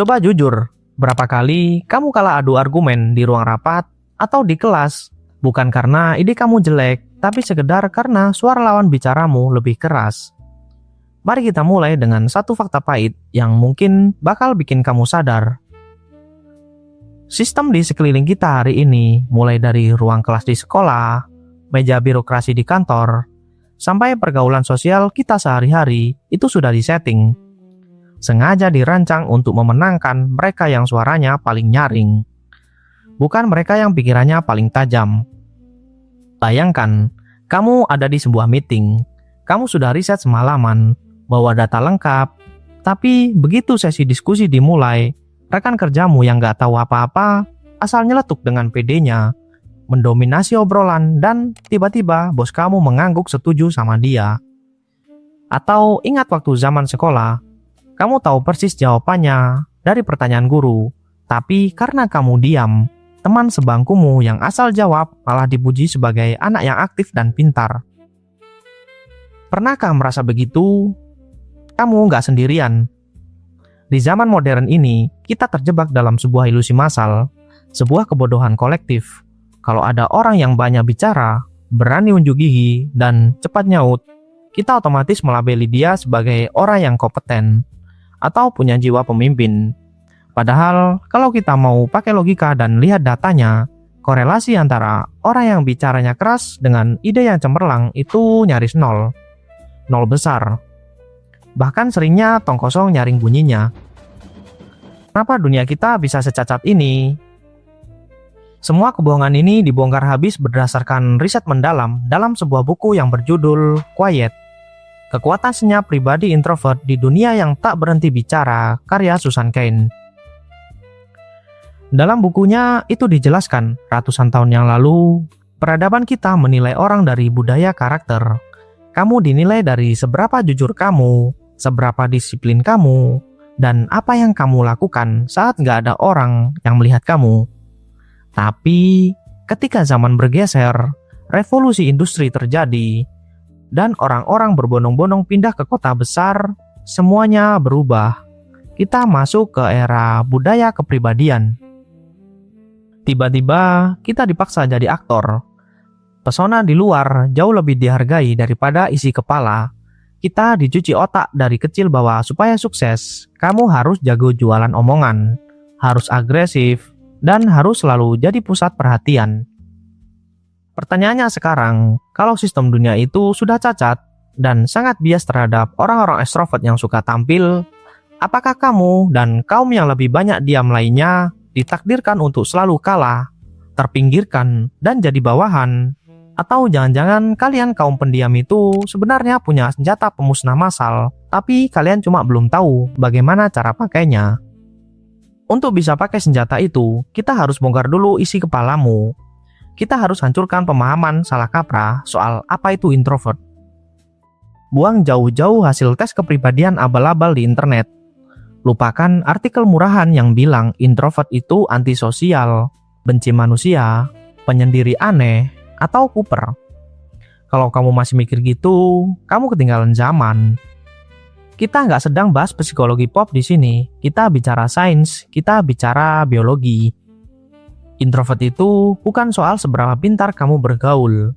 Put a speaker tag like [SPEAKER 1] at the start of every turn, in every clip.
[SPEAKER 1] Coba jujur, berapa kali kamu kalah adu argumen di ruang rapat atau di kelas? Bukan karena ide kamu jelek, tapi sekedar karena suara lawan bicaramu lebih keras. Mari kita mulai dengan satu fakta pahit yang mungkin bakal bikin kamu sadar. Sistem di sekeliling kita hari ini, mulai dari ruang kelas di sekolah, meja birokrasi di kantor, sampai pergaulan sosial kita sehari-hari, itu sudah disetting. Sengaja dirancang untuk memenangkan mereka yang suaranya paling nyaring, bukan mereka yang pikirannya paling tajam. Bayangkan, kamu ada di sebuah meeting, kamu sudah riset semalaman, bawa data lengkap, tapi begitu sesi diskusi dimulai, rekan kerjamu yang gak tahu apa-apa, asal nyeletuk dengan pedenya, mendominasi obrolan, dan tiba-tiba bos kamu mengangguk setuju sama dia. Atau ingat waktu zaman sekolah, kamu tahu persis jawabannya dari pertanyaan guru, tapi karena kamu diam, teman sebangkumu yang asal jawab malah dipuji sebagai anak yang aktif dan pintar. Pernahkah merasa begitu? Kamu nggak sendirian. Di zaman modern ini, kita terjebak dalam sebuah ilusi massal, sebuah kebodohan kolektif. Kalau ada orang yang banyak bicara, berani unjuk gigi, dan cepat nyaut, kita otomatis melabeli dia sebagai orang yang kompeten atau punya jiwa pemimpin. Padahal, kalau kita mau pakai logika dan lihat datanya, korelasi antara orang yang bicaranya keras dengan ide yang cemerlang itu nyaris nol. Nol besar. Bahkan seringnya tong kosong nyaring bunyinya. Kenapa dunia kita bisa secacat ini? Semua kebohongan ini dibongkar habis berdasarkan riset mendalam dalam sebuah buku yang berjudul Quiet. Kekuatan senyap pribadi introvert di dunia yang tak berhenti bicara, karya Susan Cain. Dalam bukunya itu dijelaskan, ratusan tahun yang lalu, peradaban kita menilai orang dari budaya karakter. Kamu dinilai dari seberapa jujur kamu, seberapa disiplin kamu, dan apa yang kamu lakukan saat gak ada orang yang melihat kamu. Tapi, ketika zaman bergeser, revolusi industri terjadi, dan orang-orang berbondong-bondong pindah ke kota besar, semuanya berubah. Kita masuk ke era budaya kepribadian. Tiba-tiba kita dipaksa jadi aktor. Pesona di luar jauh lebih dihargai daripada isi kepala. Kita dicuci otak dari kecil bahwa supaya sukses, kamu harus jago jualan omongan, harus agresif, dan harus selalu jadi pusat perhatian. Pertanyaannya sekarang, kalau sistem dunia itu sudah cacat dan sangat bias terhadap orang-orang ekstrovert yang suka tampil, apakah kamu dan kaum yang lebih banyak diam lainnya ditakdirkan untuk selalu kalah, terpinggirkan, dan jadi bawahan? Atau jangan-jangan kalian kaum pendiam itu sebenarnya punya senjata pemusnah massal, tapi kalian cuma belum tahu bagaimana cara pakainya? Untuk bisa pakai senjata itu, kita harus bongkar dulu isi kepalamu. Kita harus hancurkan pemahaman salah kaprah soal apa itu introvert. Buang jauh-jauh hasil tes kepribadian abal-abal di internet. Lupakan artikel murahan yang bilang introvert itu antisosial, benci manusia, penyendiri aneh, atau kuper. Kalau kamu masih mikir gitu, kamu ketinggalan zaman. Kita nggak sedang bahas psikologi pop di sini. Kita bicara sains, kita bicara biologi. Introvert itu bukan soal seberapa pintar kamu bergaul.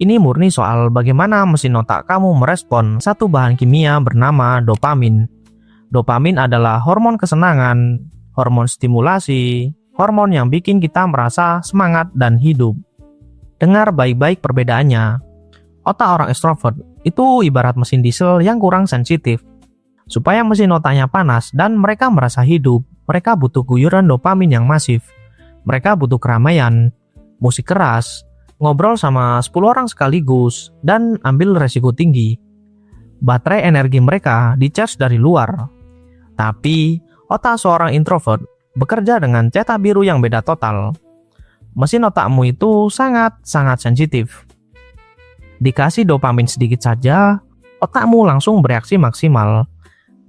[SPEAKER 1] Ini murni soal bagaimana mesin otak kamu merespon satu bahan kimia bernama dopamin. Dopamin adalah hormon kesenangan, hormon stimulasi, hormon yang bikin kita merasa semangat dan hidup. Dengar baik-baik perbedaannya. Otak orang ekstrovert itu ibarat mesin diesel yang kurang sensitif. Supaya mesin otaknya panas dan mereka merasa hidup, mereka butuh guyuran dopamin yang masif. Mereka butuh keramaian, musik keras, ngobrol sama 10 orang sekaligus, dan ambil resiko tinggi. Baterai energi mereka di-charge dari luar. Tapi, otak seorang introvert bekerja dengan cetak biru yang beda total. Mesin otakmu itu sangat-sangat sensitif. Dikasih dopamin sedikit saja, otakmu langsung bereaksi maksimal.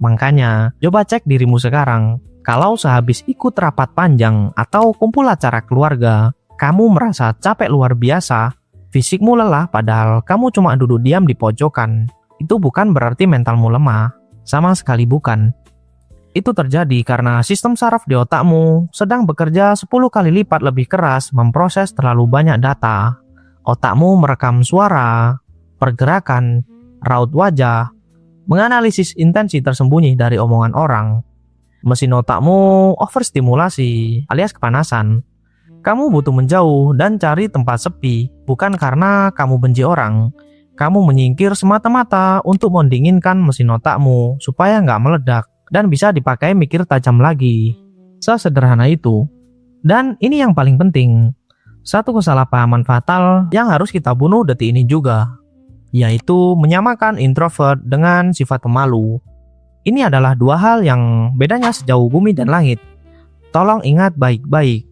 [SPEAKER 1] Makanya, coba cek dirimu sekarang. Kalau sehabis ikut rapat panjang atau kumpul acara keluarga, kamu merasa capek luar biasa, fisikmu lelah padahal kamu cuma duduk diam di pojokan, itu bukan berarti mentalmu lemah. Sama sekali bukan. Itu terjadi karena sistem saraf di otakmu sedang bekerja 10 kali lipat lebih keras memproses terlalu banyak data. Otakmu merekam suara, pergerakan, raut wajah, menganalisis intensi tersembunyi dari omongan orang. Mesin otakmu overstimulasi alias kepanasan. Kamu butuh menjauh dan cari tempat sepi, bukan karena kamu benci orang. Kamu menyingkir semata-mata untuk mendinginkan mesin otakmu supaya nggak meledak dan bisa dipakai mikir tajam lagi. Sesederhana itu. Dan ini yang paling penting, satu kesalahpahaman fatal yang harus kita bunuh detik ini juga, yaitu menyamakan introvert dengan sifat pemalu. Ini adalah dua hal yang bedanya sejauh bumi dan langit. Tolong ingat baik-baik.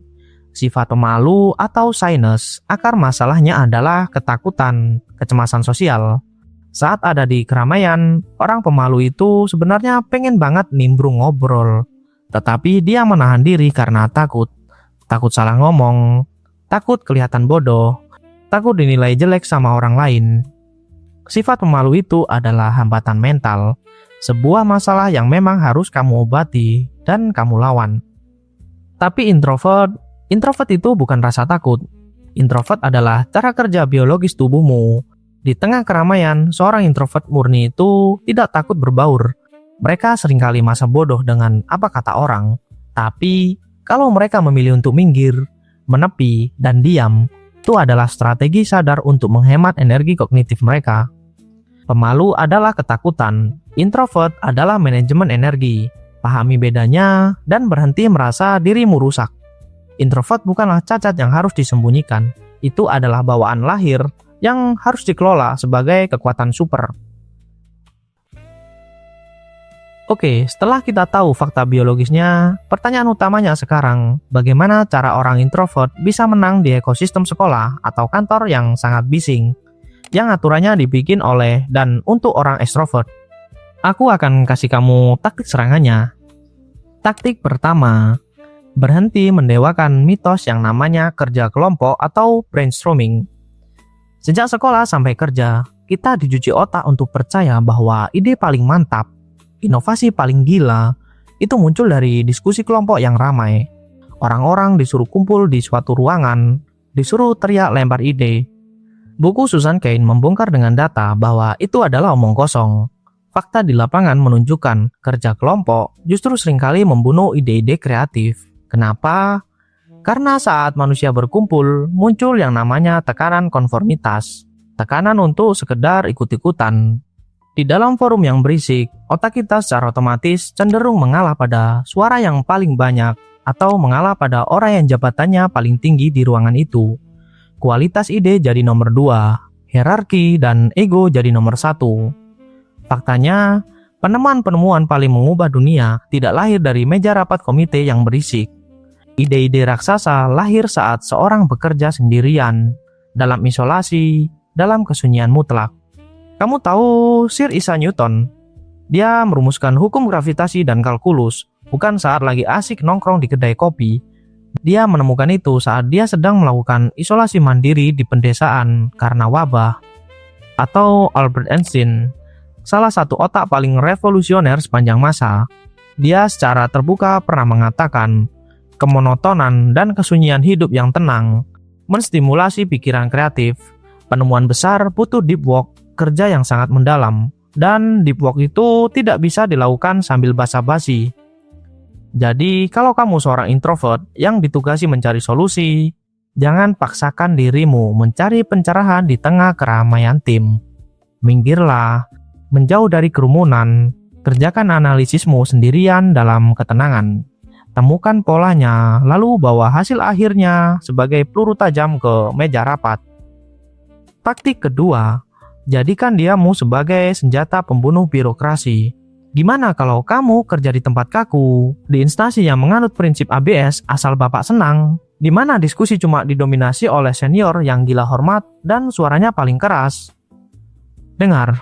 [SPEAKER 1] Sifat pemalu atau shyness, akar masalahnya adalah ketakutan, kecemasan sosial. Saat ada di keramaian, orang pemalu itu sebenarnya pengen banget nimbrung ngobrol. Tetapi dia menahan diri karena takut. Takut salah ngomong, takut kelihatan bodoh, takut dinilai jelek sama orang lain. Sifat pemalu itu adalah hambatan mental, sebuah masalah yang memang harus kamu obati dan kamu lawan. Tapi introvert itu bukan rasa takut. Introvert adalah cara kerja biologis tubuhmu. Di tengah keramaian, seorang introvert murni itu tidak takut berbaur. Mereka seringkali masa bodoh dengan apa kata orang. Tapi, kalau mereka memilih untuk minggir, menepi, dan diam, itu adalah strategi sadar untuk menghemat energi kognitif mereka. Pemalu adalah ketakutan, introvert adalah manajemen energi. Pahami bedanya dan berhenti merasa dirimu rusak. Introvert bukanlah cacat yang harus disembunyikan. Itu adalah bawaan lahir yang harus dikelola sebagai kekuatan super. Oke, setelah kita tahu fakta biologisnya, pertanyaan utamanya sekarang, bagaimana cara orang introvert bisa menang di ekosistem sekolah atau kantor yang sangat bising, yang aturannya dibikin oleh dan untuk orang extrovert? Aku akan kasih kamu taktik serangannya. Taktik pertama, berhenti mendewakan mitos yang namanya kerja kelompok atau brainstorming. Sejak sekolah sampai kerja, kita dicuci otak untuk percaya bahwa ide paling mantap, inovasi paling gila, itu muncul dari diskusi kelompok yang ramai. Orang-orang disuruh kumpul di suatu ruangan, disuruh teriak lempar ide. Buku Susan Cain membongkar dengan data bahwa itu adalah omong kosong. Fakta di lapangan menunjukkan kerja kelompok justru seringkali membunuh ide-ide kreatif. Kenapa? Karena saat manusia berkumpul, muncul yang namanya tekanan konformitas. Tekanan untuk sekedar ikut-ikutan. Di dalam forum yang berisik, otak kita secara otomatis cenderung mengalah pada suara yang paling banyak atau mengalah pada orang yang jabatannya paling tinggi di ruangan itu. Kualitas ide jadi nomor 2, hierarki dan ego jadi nomor 1. Faktanya, penemuan-penemuan paling mengubah dunia tidak lahir dari meja rapat komite yang berisik. Ide-ide raksasa lahir saat seorang bekerja sendirian, dalam isolasi, dalam kesunyian mutlak. Kamu tahu Sir Isaac Newton? Dia merumuskan hukum gravitasi dan kalkulus, bukan saat lagi asik nongkrong di kedai kopi. Dia menemukan itu saat dia sedang melakukan isolasi mandiri di pedesaan karena wabah. Atau Albert Einstein, salah satu otak paling revolusioner sepanjang masa. Dia secara terbuka pernah mengatakan, kemonotonan dan kesunyian hidup yang tenang menstimulasi pikiran kreatif. Penemuan besar butuh deep work, kerja yang sangat mendalam, dan deep work itu tidak bisa dilakukan sambil basa-basi. Jadi, kalau kamu seorang introvert yang ditugasi mencari solusi, jangan paksakan dirimu mencari pencerahan di tengah keramaian tim. Minggirlah, menjauh dari kerumunan, kerjakan analisismu sendirian dalam ketenangan. Temukan polanya, lalu bawa hasil akhirnya sebagai peluru tajam ke meja rapat. Taktik kedua, jadikan diamu sebagai senjata pembunuh birokrasi. Gimana kalau kamu kerja di tempat kaku, di instansi yang menganut prinsip ABS asal bapak senang, di mana diskusi cuma didominasi oleh senior yang gila hormat dan suaranya paling keras? Dengar,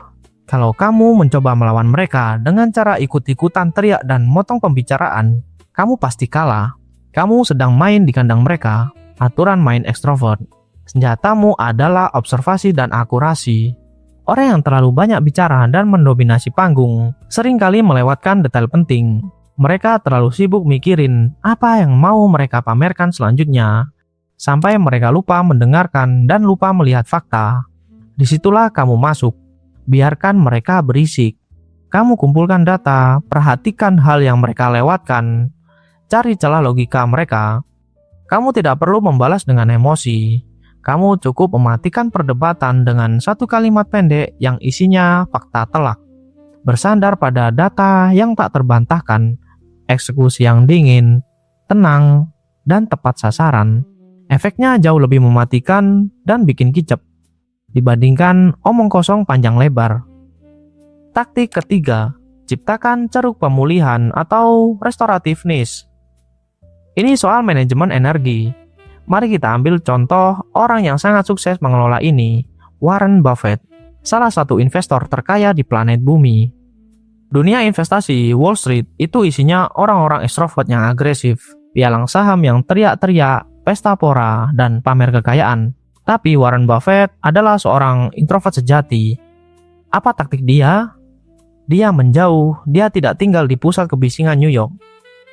[SPEAKER 1] kalau kamu mencoba melawan mereka dengan cara ikut-ikutan teriak dan motong pembicaraan, kamu pasti kalah. Kamu sedang main di kandang mereka. Aturan main ekstrovert. Senjatamu adalah observasi dan akurasi. Orang yang terlalu banyak bicara dan mendominasi panggung seringkali melewatkan detail penting. Mereka terlalu sibuk mikirin apa yang mau mereka pamerkan selanjutnya, sampai mereka lupa mendengarkan dan lupa melihat fakta. Disitulah kamu masuk. Biarkan mereka berisik. Kamu kumpulkan data, perhatikan hal yang mereka lewatkan, cari celah logika mereka. Kamu tidak perlu membalas dengan emosi. Kamu cukup mematikan perdebatan dengan satu kalimat pendek yang isinya fakta telak. Bersandar pada data yang tak terbantahkan, eksekusi yang dingin, tenang, dan tepat sasaran. Efeknya jauh lebih mematikan dan bikin kicep dibandingkan omong kosong panjang lebar. Taktik ketiga, ciptakan ceruk pemulihan atau restoratif niche. Ini soal manajemen energi. Mari kita ambil contoh orang yang sangat sukses mengelola ini, Warren Buffett, salah satu investor terkaya di planet bumi. Dunia investasi Wall Street itu isinya orang-orang ekstrovert yang agresif, pialang saham yang teriak-teriak, pesta pora, dan pamer kekayaan. Tapi Warren Buffett adalah seorang introvert sejati. Apa taktik dia? Dia menjauh, dia tidak tinggal di pusat kebisingan New York.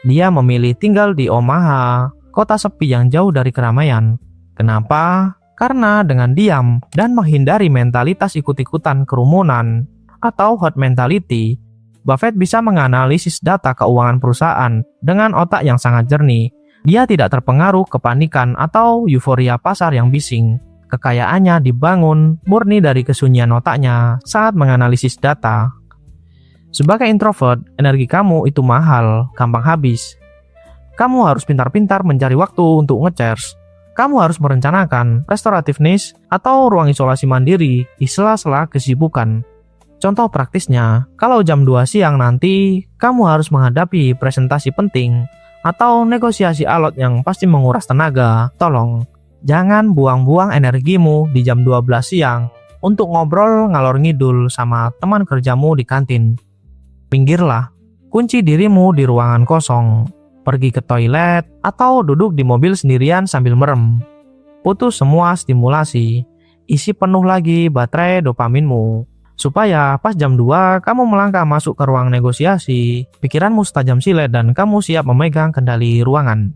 [SPEAKER 1] Dia memilih tinggal di Omaha, kota sepi yang jauh dari keramaian. Kenapa? Karena dengan diam dan menghindari mentalitas ikut-ikutan kerumunan atau herd mentality, Buffett bisa menganalisis data keuangan perusahaan dengan otak yang sangat jernih. Dia tidak terpengaruh kepanikan atau euforia pasar yang bising. Kekayaannya dibangun murni dari kesunyian otaknya saat menganalisis data. Sebagai introvert, energi kamu itu mahal, gampang habis. Kamu harus pintar-pintar mencari waktu untuk nge-charge. Kamu harus merencanakan restoratif niche atau ruang isolasi mandiri di sela-sela kesibukan. Contoh praktisnya, kalau jam 2 siang nanti, kamu harus menghadapi presentasi penting atau negosiasi alot yang pasti menguras tenaga. Tolong, jangan buang-buang energimu di jam 12 siang untuk ngobrol ngalor ngidul sama teman kerjamu di kantin. Pinggirlah, kunci dirimu di ruangan kosong, pergi ke toilet, atau duduk di mobil sendirian sambil merem. Putus semua stimulasi, isi penuh lagi baterai dopaminmu. Supaya pas jam 2 kamu melangkah masuk ke ruang negosiasi, pikiranmu setajam silet dan kamu siap memegang kendali ruangan.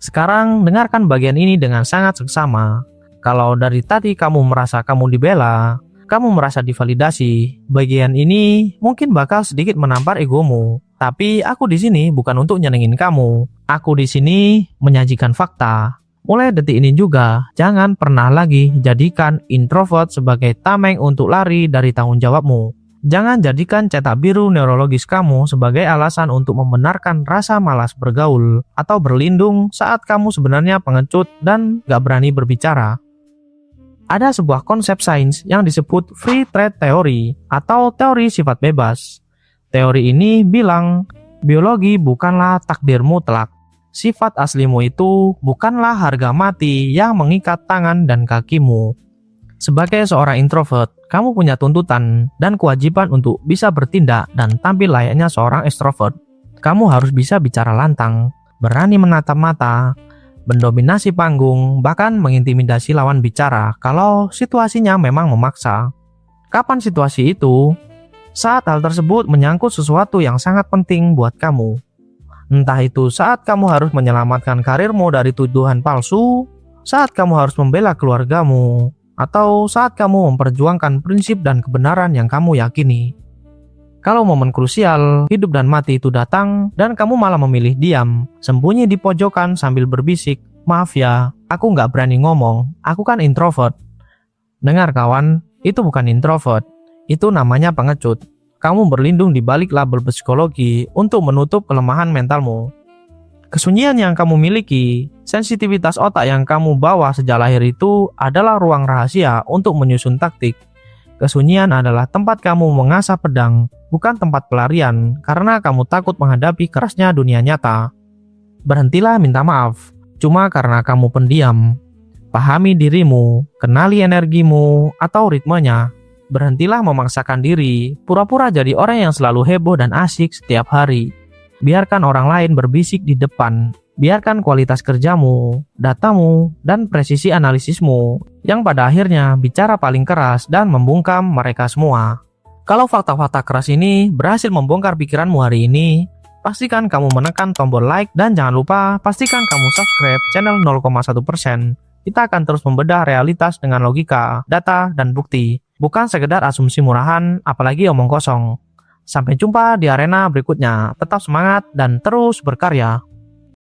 [SPEAKER 1] Sekarang dengarkan bagian ini dengan sangat seksama. Kalau dari tadi kamu merasa kamu dibela, kamu merasa divalidasi, bagian ini mungkin bakal sedikit menampar egomu. Tapi aku di sini bukan untuk nyenengin kamu. Aku di sini menyajikan fakta. Mulai detik ini juga, jangan pernah lagi jadikan introvert sebagai tameng untuk lari dari tanggung jawabmu. Jangan jadikan cetak biru neurologis kamu sebagai alasan untuk membenarkan rasa malas bergaul atau berlindung saat kamu sebenarnya pengecut dan gak berani berbicara. Ada sebuah konsep sains yang disebut free trade theory atau teori sifat bebas. Teori ini bilang, biologi bukanlah takdir mutlak. Sifat aslimu itu bukanlah harga mati yang mengikat tangan dan kakimu. Sebagai seorang introvert, kamu punya tuntutan dan kewajiban untuk bisa bertindak dan tampil layaknya seorang extrovert. Kamu harus bisa bicara lantang, berani menatap mata, mendominasi panggung, bahkan mengintimidasi lawan bicara kalau situasinya memang memaksa. Kapan situasi itu? Saat hal tersebut menyangkut sesuatu yang sangat penting buat kamu. Entah itu saat kamu harus menyelamatkan karirmu dari tuduhan palsu, saat kamu harus membela keluargamu, atau saat kamu memperjuangkan prinsip dan kebenaran yang kamu yakini. Kalau momen krusial, hidup dan mati itu datang, dan kamu malah memilih diam, sembunyi di pojokan sambil berbisik, "Maaf ya, aku nggak berani ngomong, aku kan introvert." Dengar kawan, itu bukan introvert, itu namanya pengecut. Kamu berlindung di balik label psikologi untuk menutup kelemahan mentalmu. Kesunyian yang kamu miliki, sensitivitas otak yang kamu bawa sejak lahir itu adalah ruang rahasia untuk menyusun taktik. Kesunyian adalah tempat kamu mengasah pedang, bukan tempat pelarian, karena kamu takut menghadapi kerasnya dunia nyata. Berhentilah minta maaf, cuma karena kamu pendiam. Pahami dirimu, kenali energimu atau ritmenya. Berhentilah memaksakan diri, pura-pura jadi orang yang selalu heboh dan asik setiap hari. Biarkan orang lain berbisik di depan. Biarkan kualitas kerjamu, datamu, dan presisi analisismu yang pada akhirnya bicara paling keras dan membungkam mereka semua. Kalau fakta-fakta keras ini berhasil membongkar pikiranmu hari ini, Pastikan kamu menekan tombol like dan jangan lupa pastikan kamu subscribe channel 0,1%. Kita akan terus membedah realitas dengan logika, data, dan bukti. Bukan sekedar asumsi murahan, apalagi omong kosong. Sampai jumpa di arena berikutnya. Tetap semangat dan terus berkarya.